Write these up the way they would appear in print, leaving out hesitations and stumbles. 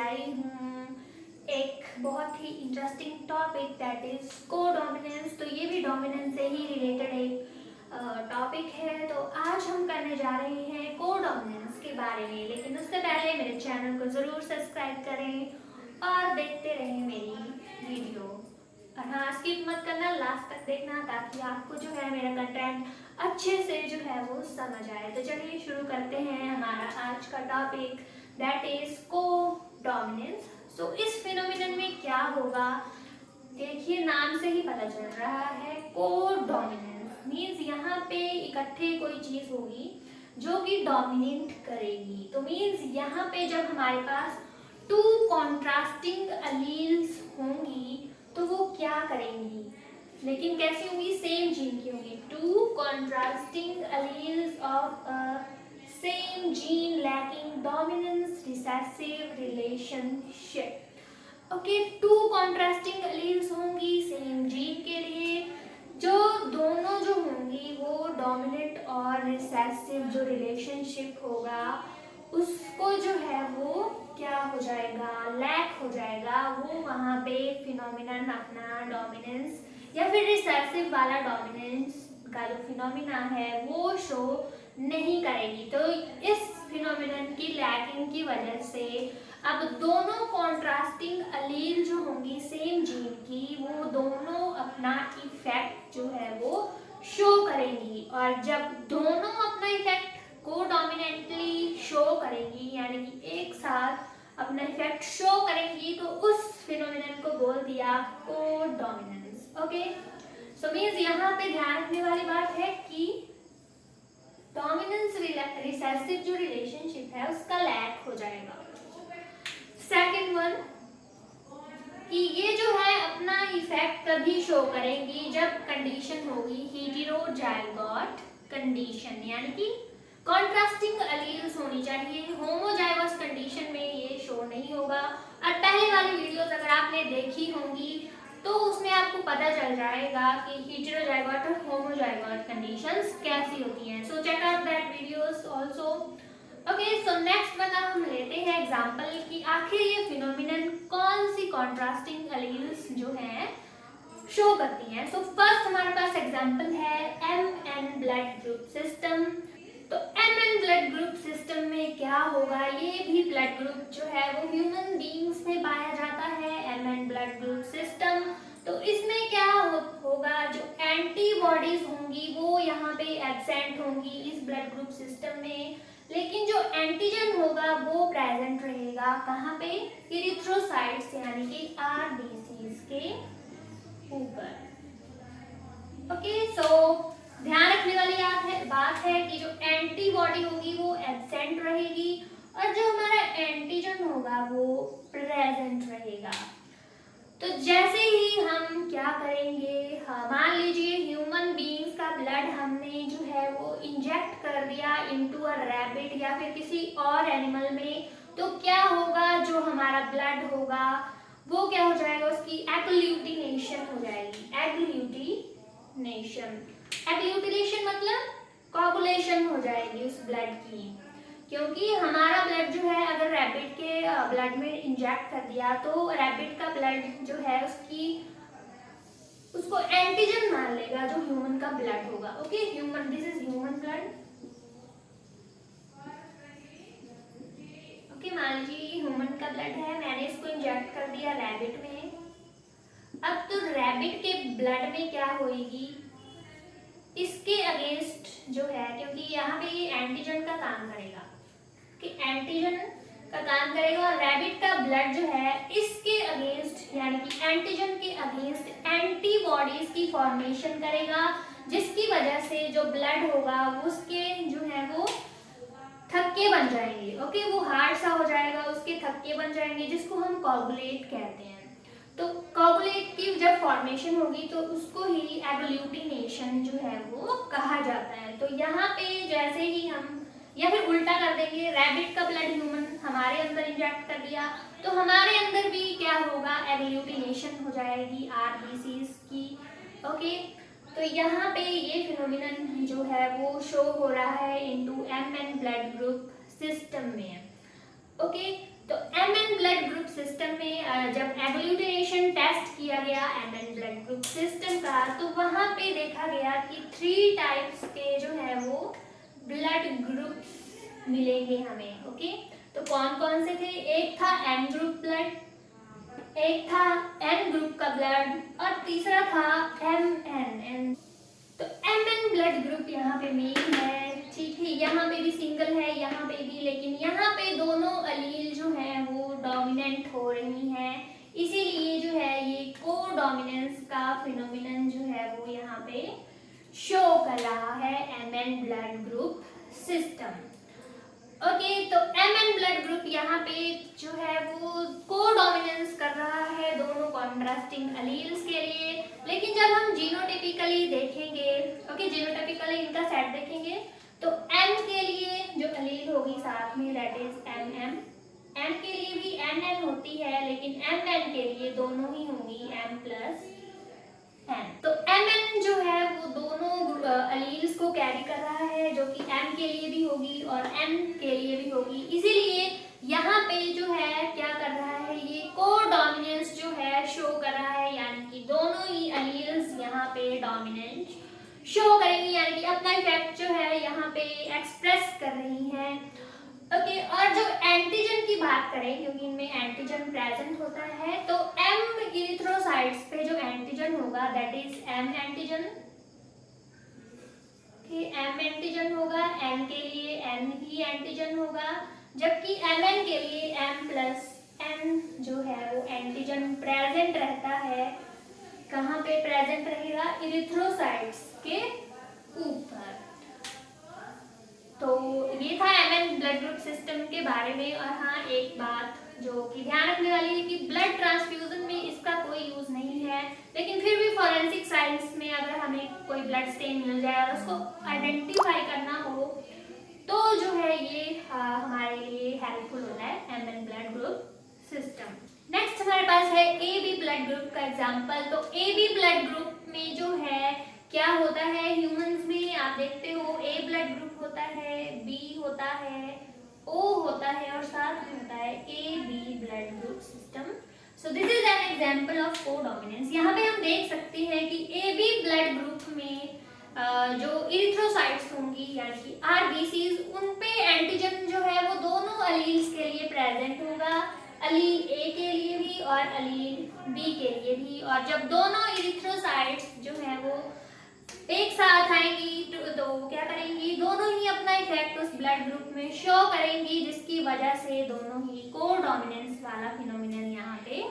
आई हूँ एक बहुत ही interesting topic that is codominance. तो ये भी डोमिनेंस से ही रिलेटेड एक टॉपिक है। तो आज हम करने जा रहे हैं कोडोमिनेंस के बारे में, लेकिन उससे पहले मेरे चैनल को ज़रूर सब्सक्राइब करें और देखते रहें मेरी वीडियो। और हाँ, स्किप मत करना, लास्ट तक देखना ताकि आपको जो है मेरा कंटेंट अच्छे से जो है वो समझ आए। तो चलिए शुरू करते हैं हमारा आज का टॉपिक दैट इज कोडोमिनेंस। सो इस फिनोमिनन में क्या होगा, देखिए नाम से ही पता चल रहा है। कोडोमिनेंस मीन्स यहाँ पे इकट्ठे कोई चीज होगी जो कि डोमिनेट करेगी। तो मीन्स यहाँ पे जब हमारे पास टू कॉन्ट्रास्टिंग अलील्स होंगी तो वो क्या करेंगी, लेकिन कैसी होंगी, सेम जीन की होंगी। To contrasting alleles of a same gene lacking dominance recessive relationship. Okay, to contrasting alleles होंगी सेम जीन के लिए, जो दोनों जो होंगी वो डोमिनेंट और रिसेसिव जो रिलेशनशिप होगा उसको जो है वो क्या हो जाएगा, लैक हो जाएगा। वो वहाँ पे फिनोमिनन अपना डोमिनेंस या फिर रिसेसिव वाला डोमिनेंस का जो फिनोमिना है वो शो नहीं करेगी। तो इस फिनोमिनन की लैकिंग की वजह से अब दोनों कॉन्ट्रास्टिंग अलील जो होंगी सेम जीन की, वो दोनों अपना इफेक्ट जो है वो शो करेंगी। और जब दोनों अपना इफेक्ट कोडोमिनेंटली शो करेंगी, यानी कि एक साथ अपना इफेक्ट शो करेंगी, तो उस फिनोमिनन को बोल दिया कोडोमिनेंस। ओके, सो मींस यहाँ पे ध्यान रखने वाली बात है कि डोमिनेंस रिसेसिव जो रिलेशनशिप है उसका लैक हो जाएगा। सेकंड वन कि ये जो है अपना इफेक्ट तभी शो करेंगी जब कंडीशन होगी हेटेरोजाइगोट कंडीशन, यानी कि कॉन्ट्रास्टिंग अलील्स होनी चाहिए। होमोजाइगस कंडीशन में ये शो नहीं होगा। और पहले वाली वीडियोस अगर आपने देखी होंगी तो उसमें आपको पता चल जाएगा कि हेटेरोजाइगोट और होमोजाइगोट कंडीशंस कैसी होती हैं। So check out that videos also. Okay, so next one अब हम लेते हैं एग्जांपल कि आखिर ये फिनोमिनन कौन सी कॉन्ट्रास्टिंग अलील्स जो हैं शो करती हैं। सो फर्स्ट हमारे पास एग्जांपल है MN ब्लड ग्रुप सिस्टम। तो MN ब्लड ग्रुप सिस्टम में क्या होगा, ये भी ब्लड ग्रुप जो है वो ह्यूमन बीइंग्स में पाया जाता है, MN ब्लड ग्रुप सिस्टम। तो इसमें क्या होगा, जो एंटीबॉडीज होंगी वो यहाँ पे एब्सेंट होंगी इस ब्लड ग्रुप सिस्टम में, लेकिन जो एंटीजन होगा वो प्रेजेंट रहेगा कहाँ पे, इरिथ्रोसाइट्स यानी कि RBCs के ऊपर। ओके, सो ध्यान रखने वाली बात है कि जो एंटीबॉडी होगी वो एब्सेंट रहेगी और जो हमारा एंटीजन होगा वो प्रेजेंट रहेगा। तो जैसे ही हम क्या करेंगे, मान लीजिए ह्यूमन बीइंग्स का ब्लड हमने जो है वो इंजेक्ट कर दिया इनटू अ रैबिट या फिर किसी और एनिमल में, तो क्या होगा, जो हमारा ब्लड होगा वो क्या हो जाएगा, उसकी एग्लूटिनेशन हो जाएगी। एग्लूटिनेशन मतलब कोगुलेशन हो जाएगी उस ब्लड की, क्योंकि हमारा ब्लड जो है अगर रैबिट के ब्लड में इंजेक्ट कर दिया तो रैबिट का ब्लड जो है उसको एंटीजन मान लेगा जो ह्यूमन का ब्लड होगा। Okay, human, this is human blood. Okay, मान लीजिए ह्यूमन का ब्लड है, मैंने इसको इंजेक्ट कर दिया रैबिट में। अब तो रैबिट के ब्लड में क्या होगी, इसके अगेंस्ट जो है, क्योंकि यहाँ पे ये एंटीजन का काम करेगा कि एंटीजन का काम करेगा और रैबिट का ब्लड जो है इसके अगेंस्ट यानी कि एंटीजन के अगेंस्ट एंटीबॉडीज की फॉर्मेशन करेगा, जिसकी वजह से जो ब्लड होगा उसके जो है वो थक्के बन जाएंगे। ओके, वो हार्ड सा हो जाएगा, उसके थक्के बन जाएंगे जिसको हम कोगुलेट कहते हैं। तो कोगुलेट की जब फॉर्मेशन होगी तो उसको ही एग्लूटिनेशन जो है वो कहा जाता है। तो यहाँ पे जैसे ही हम या फिर उल्टा कर देंगे, रैबिट का ब्लड ह्यूमन हमारे अंदर इंजेक्ट कर दिया तो हमारे अंदर भी क्या होगा, एग्लूटिनेशन हो जाएगी RBCs की। ओके, तो यहाँ पे ये फिनोमिनन जो है वो शो हो रहा है into MN blood group system में। ओके, तो MN ब्लड ग्रुप सिस्टम में जब एग्लूटिनेशन टेस्ट किया गया MN ब्लड ग्रुप सिस्टम का, तो वहां पे देखा गया कि 3 टाइप्स के जो है वो ब्लड ग्रुप्स मिलेंगे हमें। ओके, तो कौन कौन से थे? एक था M ग्रुप ब्लड, एक था N ग्रुप का ब्लड और तीसरा था MN। तो MN ब्लड ग्रुप यहाँ पे मेन है, ठीक है, यहाँ पे भी सिंगल है, यहाँ पे भी, लेकिन यहाँ पे दोनों अलील जो है वो डोमिनेंट हो रही हैं, इसीलिए जो है ये को डोमिनेंस का फिनोमिनन जो है वो यहाँ पे शो कर रहा है MN blood group system. Okay, तो MN ब्लड ग्रुप यहाँ पे जो है वो को डोमिनेंस कर रहा है दोनों कॉन्ट्रास्टिंग अलील्स के लिए। लेकिन जब हम जीनोटाइपिकली देखेंगे, ओके, जीनोटाइपिकली इनका सेट देखेंगे, तो M के लिए जो अलील होगी साथ में दैट इज MM, M के लिए भी NN होती है, लेकिन MN के लिए दोनों ही होंगी M प्लस N। तो MN जो है वो दोनों अलील्स को कैरी कर रहा है, जो कि M के लिए भी होगी और N के लिए भी होगी, इसीलिए यहाँ पे जो है क्या कर रहा है, ये को डोमिनेंस जो है शो कर रहा है, यानी कि दोनों ही अलील्स यहाँ पे डोमिनेंट शो करेंगी, यानी कि अपना इफेक्ट जो है यहाँ पे एक्सप्रेस कर रही हैं। ओके, और जो एंटीजन की बात करें, क्योंकि इनमें एंटीजन प्रेजेंट होता है, तो M इरिथ्रोसाइट्स पे जो एंटीजन होगा that is M antigen, M antigen होगा, N के लिए N ही एंटीजन होगा, जबकि MN के लिए M प्लस N जो है वो एंटीजन प्रेजेंट रहता है। कहाँ पे प्रेजेंट रहेगा? इरिथ्रोसाइट्स के ऊपर। तो ये था MN ब्लड ग्रुप सिस्टम के बारे में। और हाँ, एक बात जो कि ध्यान रखने वाली है कि ब्लड ट्रांसफ्यूजन में इसका कोई यूज नहीं है, लेकिन फिर भी फॉरेंसिक साइंस में अगर हमें कोई ब्लड स्टेन मिल जाए और उसको आइडेंटिफाई करना हो तो जो है ये हमारे लिए हेल्पफुल होता है MN blood group system. Next हमारे पास है AB ब्लड ग्रुप का एग्जांपल। तो AB ब्लड ग्रुप में जो है क्या होता है, ह्यूमंस में आप देखते हो A ब्लड ग्रुप होता है, B होता है, O होता है और साथ में होता है AB blood group system. So this is an example of codominance. यहाँ पे हम देख सकते हैं कि AB ब्लड ग्रुप में जो इरिथ्रोसाइट्स होंगी यानी कि RBCs, उन पे एंटीजन जो है वो दोनों अलील्स के लिए प्रेजेंट होगा, अलील A के लिए भी और अलील B के लिए भी। और जब दोनों इरिथ्रोसाइट्स जो है वो एक साथ आएंगी तो क्या करेंगी, दोनों ही अपना इफेक्ट उस ब्लड ग्रुप में शो करेंगी, जिसकी वजह से दोनों ही कोडोमिनेंस वाला फिनोमिनन यहाँ पे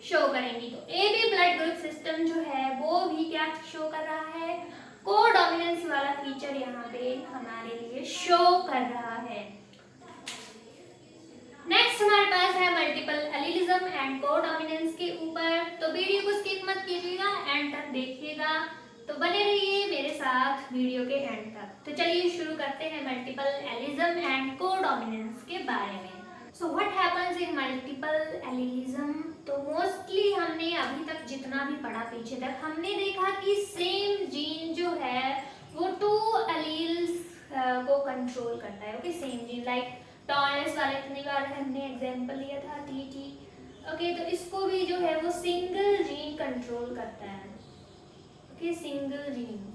शो करेंगी। तो AB ब्लड ग्रुप सिस्टम जो है वो भी क्या शो कर रहा है, कोडोमिनेंस वाला फीचर यहाँ पे हमारे लिए शो कर रहा है। नेक्स्ट हमारे पास है मल्टीपल एलिलिज्म एंड कोडोमिनेंस के ऊपर। तो वीडियो को स्किप मत कीजिएगा, एंड तक देखिएगा, तो बने रहिए मेरे साथ वीडियो के एंड तक। तो चलिए शुरू करते हैं मल्टीपल एलिलिज्म एंड कोडोमिनेंस के बारे में। So what happens in multiple allelism? तो मोस्टली हमने अभी तक जितना भी पढ़ा पीछे तक, हमने देखा कि सेम जीन जो है वो 2 एलील्स को कंट्रोल करता है। Okay, same gene, like tallness वाले इतनी बार हमने एग्जांपल लिया था TT। ओके, तो इसको भी जो है वो सिंगल जीन कंट्रोल करता है। ओके, सिंगल जीन,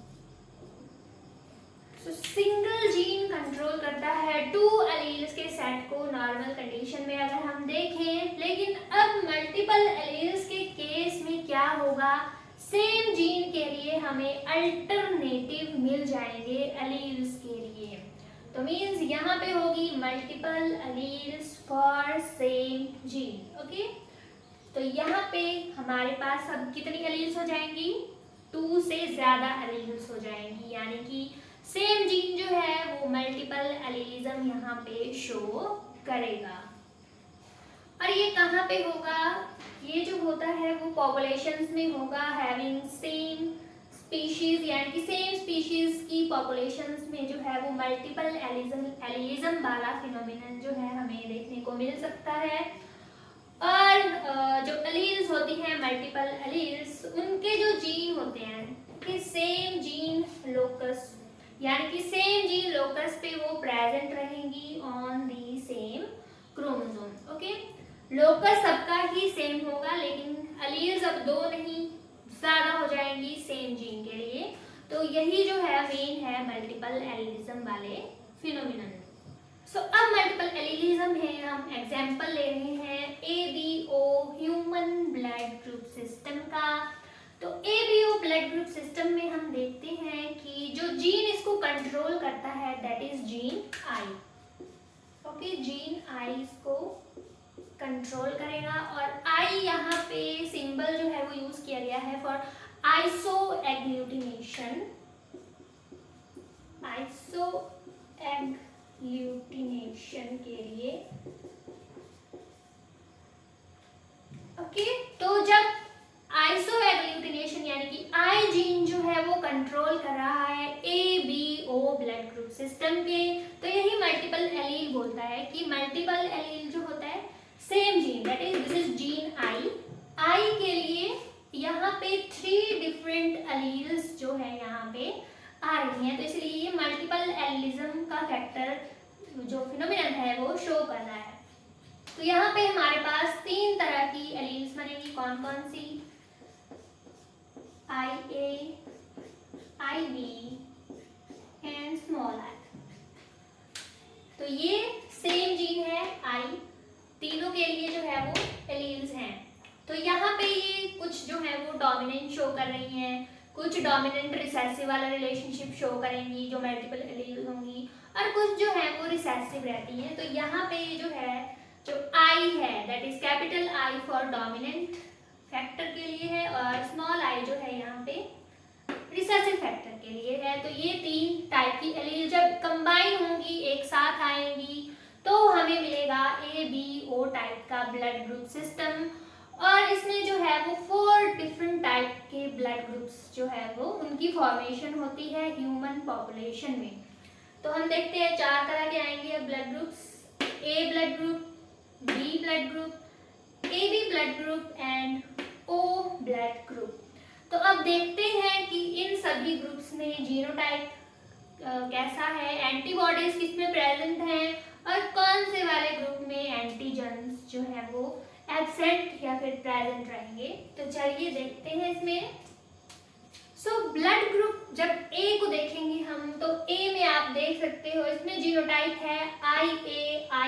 तो सिंगल जीन कंट्रोल करता है 2 एलील्स के सेट को नॉर्मल कंडीशन में अगर हम देखें। लेकिन अब मल्टीपल एलील्स के केस में क्या होगा, सेम जीन के लिए हमें अल्टरनेटिव मिल जाएंगे एलील्स के लिए। तो मींस यहाँ पे होगी multiple alleles for same gene. Okay, तो यहाँ पे हमारे पास अब कितनी एलील्स हो जाएंगी, 2 से ज्यादा एलील्स हो जाएंगी, यानी कि सेम जीन जो है वो मल्टीपल एलिलिज्म यहाँ पे शो करेगा। और ये कहाँ पे होगा, ये जो होता है वो पॉपुलेशंस में होगा, हैविंग सेम स्पीशीज, यानी कि सेम स्पीशीज की पॉपुलेशंस में जो है वो मल्टीपल एलिलिज्म वाला फिनोमिनन जो है हमें देखने को मिल सकता है। और जो एलील्स होती हैं मल्टीपल एलील्स, उनके जो जीन होते हैं कि सेम जीन लोकस, यानी कि सेम जीन लोकस पे वो प्रेजेंट रहेंगी on the same chromosome. Okay, locus सबका ही सेम होगा, लेकिन एलील्स अब दो नहीं ज्यादा हो जाएंगी सेम जीन के लिए। तो यही जो है मेन है मल्टीपल एलीलिज्म वाले फिनोमिनन। सो अब मल्टीपल एलीलिज्म है, हम एग्जांपल ले रहे हैं ABO human blood group system का। तो ABO ब्लड ग्रुप सिस्टम में हम देखते हैं कि जो जीन इसको कंट्रोल करता है that is gene I। Okay, gene I इसको कंट्रोल करेगा और I यहाँ पे सिंबल जो है वो यूज किया गया है फॉर आइसोएग्लूटिनेशन। आइसोएग्लूटिनेशन के लिए। ओके, तो जब आइसोएग्लूटिनेशन यानी कि I जीन जो है वो कंट्रोल कर रहा है ABO ब्लड ग्रुप सिस्टम के, तो यही मल्टीपल एलील बोलता है कि मल्टीपल एलील जो होता है same gene that is this is gene I के लिए यहाँ पे 3 डिफरेंट एलील्स जो है यहाँ पे आ रही हैं, तो इसलिए ये मल्टीपल एलीलिज्म का फैक्टर जो फिनोमिनन है वो शो कर रहा है। तो यहाँ पे हमारे पास 3 तरह की एलील्स बनेगी, कौन कौन सी? IA, IB and small I। तो ये सेम जीन है I, तीनों के लिए जो है वो एलील्स हैं। तो यहाँ पे ये कुछ जो है वो डोमिनेंट शो कर रही हैं, कुछ डोमिनेंट रिसेसिव वाला रिलेशनशिप शो करेंगी जो मल्टीपल एलील होंगी, और कुछ जो है वो रिसेसिव रहती हैं। तो यहाँ पे जो है जो I है that is capital I for dominant factor के लिए है और स्मॉल I जो है यहाँ पे रिसेसिव फैक्टर के लिए है। तो ये 3 टाइप की एलील जब कंबाइन होंगी, एक साथ आएंगी, तो हमें मिलेगा ABO टाइप का ब्लड ग्रुप सिस्टम। और इसमें जो है वो 4 डिफरेंट टाइप के ब्लड ग्रुप्स जो है वो उनकी फॉर्मेशन होती है ह्यूमन पॉपुलेशन में। तो हम देखते हैं 4 तरह के आएंगे blood groups, A blood group, B blood group, AB blood group and O blood group. तो अब देखते हैं कि इन सभी ग्रुप्स में जीनोटाइप कैसा है, एंटीबॉडीज किसमें प्रेजेंट हैं और कौन से वाले ग्रुप में एंटीजन्स जो है वो एब्सेंट या फिर प्रेजेंट रहेंगे। तो चलिए देखते हैं इसमें। सो ब्लड ग्रुप जब A को देखेंगे हम, तो A में आप देख सकते हो इसमें जीनोटाइप है IA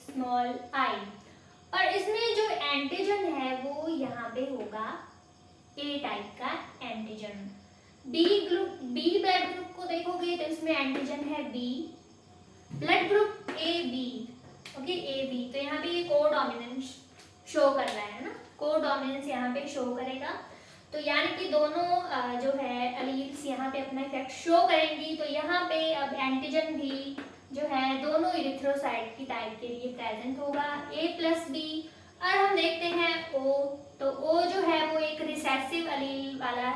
स्मॉल I, और इसमें जो एंटीजन है वो यहाँ पे होगा A टाइप का एंटीजन। B ब्लड ग्रुप को देखोगे तो इसमें एंटीजन है B, blood group AB। Okay, AB तो यहाँ पे ये कोडोमिनेंस शो कर रहा है ना, कोडोमिनेंस यहाँ पे शो करेगा। तो यानी कि दोनों जो है एलील्स यहाँ पे अपना इफेक्ट शो करेंगी। तो यहाँ पे अब एंटीजन भी जो है दोनों इरिथ्रोसाइट की टाइप के लिए प्रेजेंट होगा A+B। और हम देखते हैं O, तो O जो है वो एक रिसेसिव एलील वाला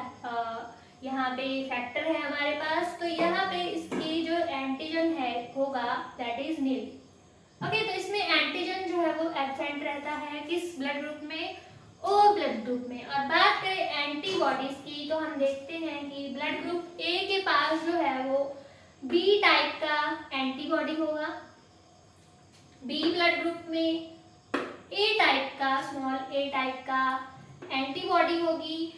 यहाँ पे फैक्टर है हमारे पास। तो यहाँ पे इसकी जो एंटीजन है होगा दैट इज नील। ओके, तो इसमें एंटीजन जो है वो एब्सेंट रहता है किस ब्लड ग्रुप में? O ब्लड ग्रुप में। और बात करें एंटीबॉडीज की, तो हम देखते हैं कि ब्लड ग्रुप A के पास जो है वो B टाइप का एंटीबॉडी होगा, B ब्लड ग्रुप में A टाइप का स्मॉल A टाइप का एंटीबॉडी होगी।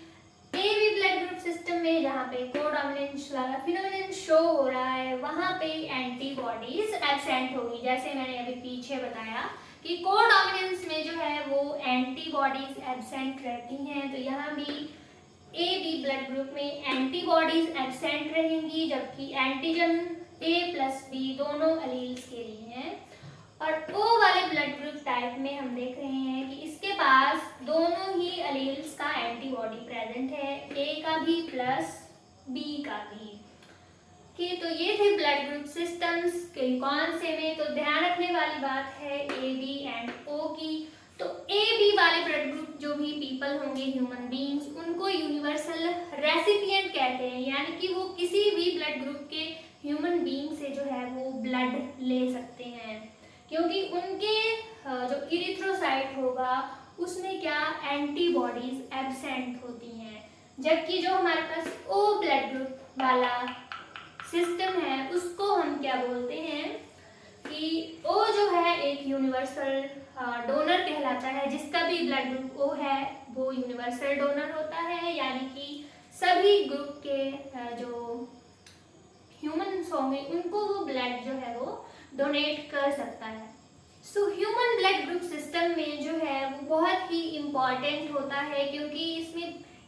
AB ब्लड ग्रुप सिस्टम में जहाँ पे कोडोमिनेंस वाला फिनोमिनन शो हो रहा है वहाँ पे एंटीबॉडीज एब्सेंट होगी। जैसे मैंने अभी पीछे बताया कि कोडोमिनेंस में जो है वो एंटीबॉडीज एब्सेंट रहती हैं, तो यहाँ भी AB ब्लड ग्रुप में एंटीबॉडीज एब्सेंट रहेंगी, जबकि एंटीजन A+B दोनों एलील्स के लिए हैं। और O वाले ब्लड ग्रुप टाइप में हम देख रहे हैं कि इसके पास दोनों ही एलील्स का एंटीबॉडी प्रेजेंट है, A का भी प्लस B का भी। कि तो ये थे ब्लड ग्रुप सिस्टम्स कौन से में। तो ध्यान रखने वाली बात है AB एंड O की। तो AB वाले ब्लड ग्रुप जो भी पीपल होंगे ह्यूमन बीइंग्स, उनको यूनिवर्सल रेसिपिएंट कहते हैं, यानी कि वो किसी भी ब्लड ग्रुप के ह्यूमन बीइंग से जो है वो ब्लड ले सकते हैं, क्योंकि उनके जो इरिथ्रोसाइट होगा उसमें क्या एंटीबॉडीज एब्सेंट होती हैं, जबकि जो हमारे पास O ब्लड ग्रुप वाला सिस्टम है उसको हम क्या बोलते हैं कि O जो है एक यूनिवर्सल डोनर कहलाता है। जिसका भी ब्लड ग्रुप ओ है वो यूनिवर्सल डोनर होता है, यानी कि सभी ग्रुप के जो ह्यूमंस होंगे उनको वो ब्लड जो है वो डोनेट कर सकता है। So human blood group system में जो है वो बहुत ही इम्पॉर्टेंट होता है, क्योंकि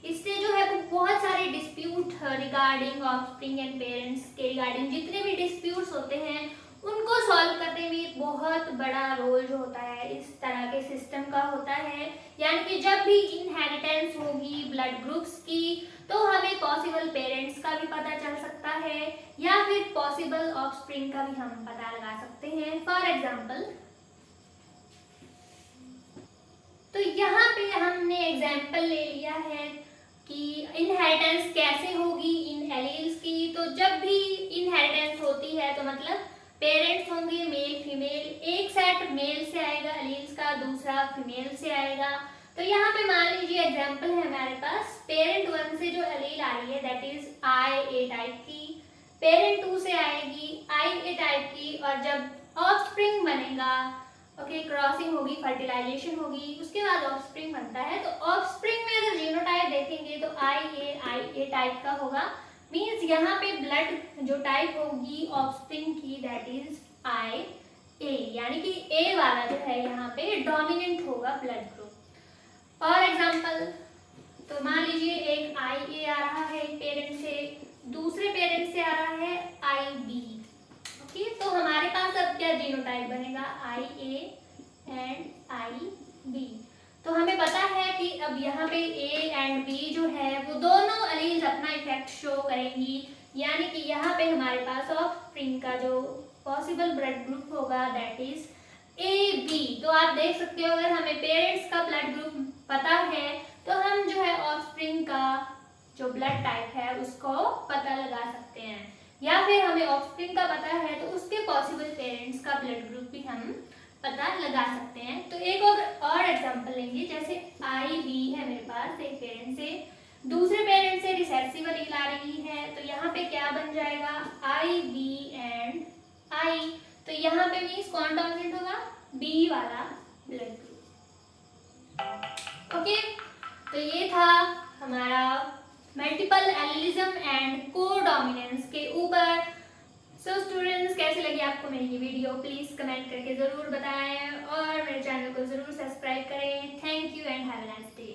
इससे जो है वो बहुत सारे dispute regarding offspring and parents के रिगार्डिंग जितने भी डिस्प्यूट्स होते हैं उनको सॉल्व करने में बहुत बड़ा रोल जो होता है इस तरह के सिस्टम का होता है। यानी कि जब भी इनहेरिटेंस होगी ब्लड ग्रुप्स की तो हमें पॉसिबल पेरेंट्स का भी पता चल सकता है या फिर पॉसिबल ऑफस्प्रिंग का भी हम पता लगा सकते हैं। फॉर एग्जाम्पल, तो यहाँ पे हमने एग्जाम्पल ले लिया है कि इनहेरिटेंस कैसे होगी इन एलील्स की। तो जब भी इनहेरिटेंस होती है तो मतलब पेरेंट्स होंगे मेल फीमेल, एक सेट मेल से आएगा एलील्स का, दूसरा फीमेल से आएगा। तो यहाँ पे मान लीजिए एग्जाम्पल है हमारे पास, पेरेंट 1 से जो एलील आ रही है दैट इज IA टाइप की, पेरेंट 2 से आएगी IA टाइप की, और जब ऑफस्प्रिंग बनेगा ओके क्रॉसिंग होगी, फर्टिलाइजेशन होगी, उसके बाद ऑफस्प्रिंग बनता है। तो ऑफस्प्रिंग में अगर जीनोटाइप देखेंगे तो IA टाइप का होगा, मींस यहाँ पे ब्लड जो टाइप होगी ऑफस्प्रिंग की दैट इज IA, यानी कि A वाला जो है यहाँ पे डोमिनेंट होगा ब्लड ग्रुप। फॉर एग्जाम्पल, तो मान लीजिए एक IA आ रहा है एक पेरेंट से, दूसरे पेरेंट से आ रहा है IB। तो हमारे पास अब क्या जीनोटाइप बनेगा IA एंड IB। तो हमें पता है कि अब यहाँ पे A एंड B जो है वो दोनों एलील्स अपना इफेक्ट शो करेंगी, यानी कि यहाँ पे हमारे पास ऑफस्प्रिंग का जो पॉसिबल ब्लड ग्रुप होगा दैट इज AB। तो आप देख सकते हो अगर हमें पेरेंट्स का ब्लड ग्रुप पता है तो हम जो है ऑफस्प्रिंग का जो ब्लड टाइप है उसको पता लगा सकते हैं, या फिर हमें ऑफस्प्रिंग का पता है तो उसके पॉसिबल पेरेंट्स का ब्लड ग्रुप भी हम पता लगा सकते हैं। तो एक और एग्जांपल लेंगे, जैसे IB है मेरे पास एक पेरेंट से, दूसरे पेरेंट से रिसेसिव एलील आ रही है, तो यहाँ पे क्या बन जाएगा IB एंड I। तो यहाँ पे मींस कौन डोमिनेंट होगा, B वाला ब्लड ग्रुप। ओके, तो ये था हमारा मल्टीपल एलिलिज्म एंड कोडोमिनेंस के ऊपर। सो स्टूडेंट्स, कैसी लगी आपको मेरी ये वीडियो प्लीज कमेंट करके जरूर बताएं और मेरे चैनल को जरूर सब्सक्राइब करें। Thank you and have a nice day.